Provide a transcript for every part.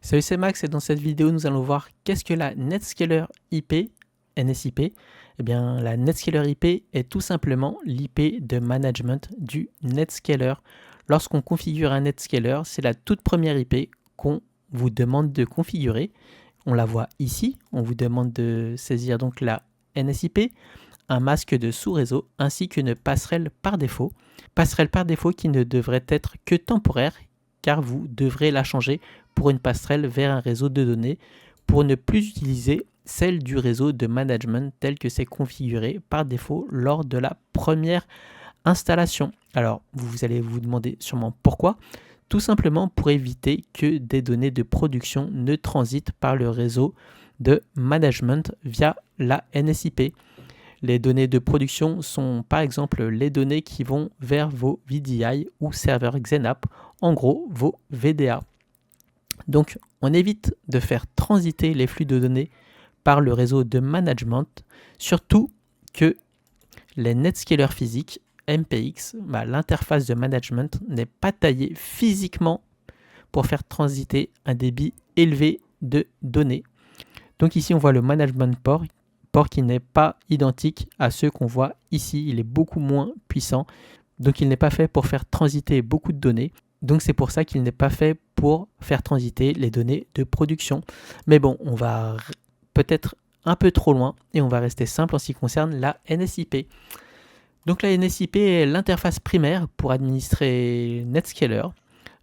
Salut, c'est Max et dans cette vidéo, nous allons voir qu'est-ce que la Netscaler IP, NSIP. Eh bien, la Netscaler IP est tout simplement l'IP de management du Netscaler. Lorsqu'on configure un Netscaler, c'est la toute première IP qu'on vous demande de configurer. On la voit ici, on vous demande de saisir donc la NSIP, un masque de sous-réseau ainsi qu'une passerelle par défaut. Passerelle par défaut qui ne devrait être que temporaire car vous devrez la changer pour une passerelle vers un réseau de données pour ne plus utiliser celle du réseau de management tel que c'est configuré par défaut lors de la première installation. Alors, vous allez vous demander sûrement pourquoi. Tout simplement pour éviter que des données de production ne transitent par le réseau de management via la NSIP. Les données de production sont par exemple les données qui vont vers vos VDI ou serveurs XenApp, en gros vos VDA. Donc on évite de faire transiter les flux de données par le réseau de management, surtout que les Netscaler physiques, MPX, l'interface de management n'est pas taillée physiquement pour faire transiter un débit élevé de données. Donc ici on voit le management port qui n'est pas identique à ceux qu'on voit ici. Il est beaucoup moins puissant, donc il n'est pas fait pour faire transiter beaucoup de données. Donc c'est pour ça qu'il n'est pas fait pour faire transiter les données de production. Mais bon, on va peut-être un peu trop loin et on va rester simple en ce qui concerne la NSIP. Donc la NSIP est l'interface primaire pour administrer Netscaler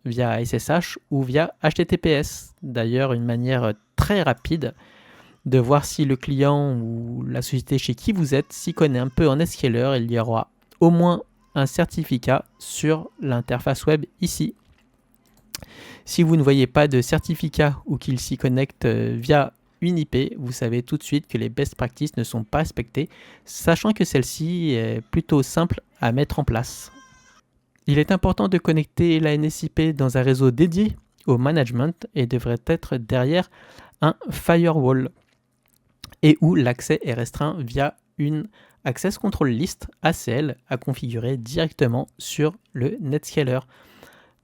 via SSH ou via HTTPS. D'ailleurs, une manière très rapide de voir si le client ou la société chez qui vous êtes s'y connaît un peu en Netscaler. Il y aura au moins un certificat sur l'interface web ici. Si vous ne voyez pas de certificat ou qu'il s'y connecte via une IP, vous savez tout de suite que les best practices ne sont pas respectées, sachant que celle-ci est plutôt simple à mettre en place. Il est important de connecter la NSIP dans un réseau dédié au management et devrait être derrière un firewall et où l'accès est restreint via une Access Control List ACL à configurer directement sur le Netscaler.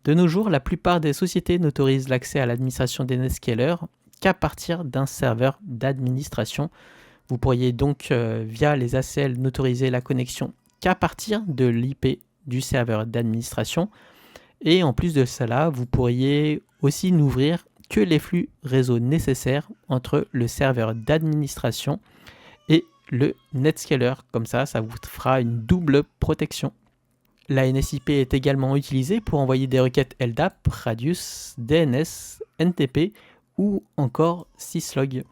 De nos jours, la plupart des sociétés n'autorisent l'accès à l'administration des Netscaler qu'à partir d'un serveur d'administration. Vous pourriez donc, via les ACL, n'autoriser la connexion qu'à partir de l'IP du serveur d'administration. Et en plus de cela, vous pourriez aussi n'ouvrir que les flux réseau nécessaires entre le serveur d'administration et le Netscaler. Comme ça vous fera une double protection. La NSIP est également utilisée pour envoyer des requêtes LDAP, Radius, DNS, NTP ou encore syslog.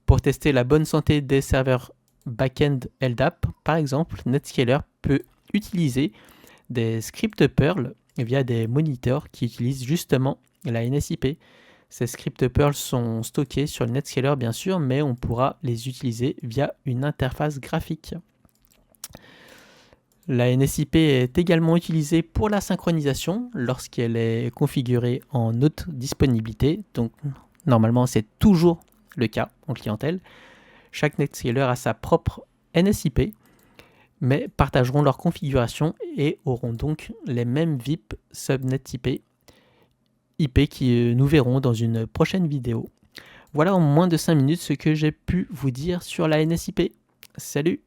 Pour tester la bonne santé des serveurs backend LDAP, par exemple, Netscaler peut utiliser des scripts Perl via des moniteurs qui utilisent justement la NSIP. Ces scripts Perl sont stockés sur le Netscaler bien sûr, mais on pourra les utiliser via une interface graphique. La NSIP est également utilisée pour la synchronisation lorsqu'elle est configurée en haute disponibilité. Donc normalement c'est toujours le cas en clientèle. Chaque Netscaler a sa propre NSIP, mais partageront leur configuration et auront donc les mêmes VIP subnet IP qui nous verrons dans une prochaine vidéo. Voilà en moins de 5 minutes ce que j'ai pu vous dire sur la NSIP. Salut!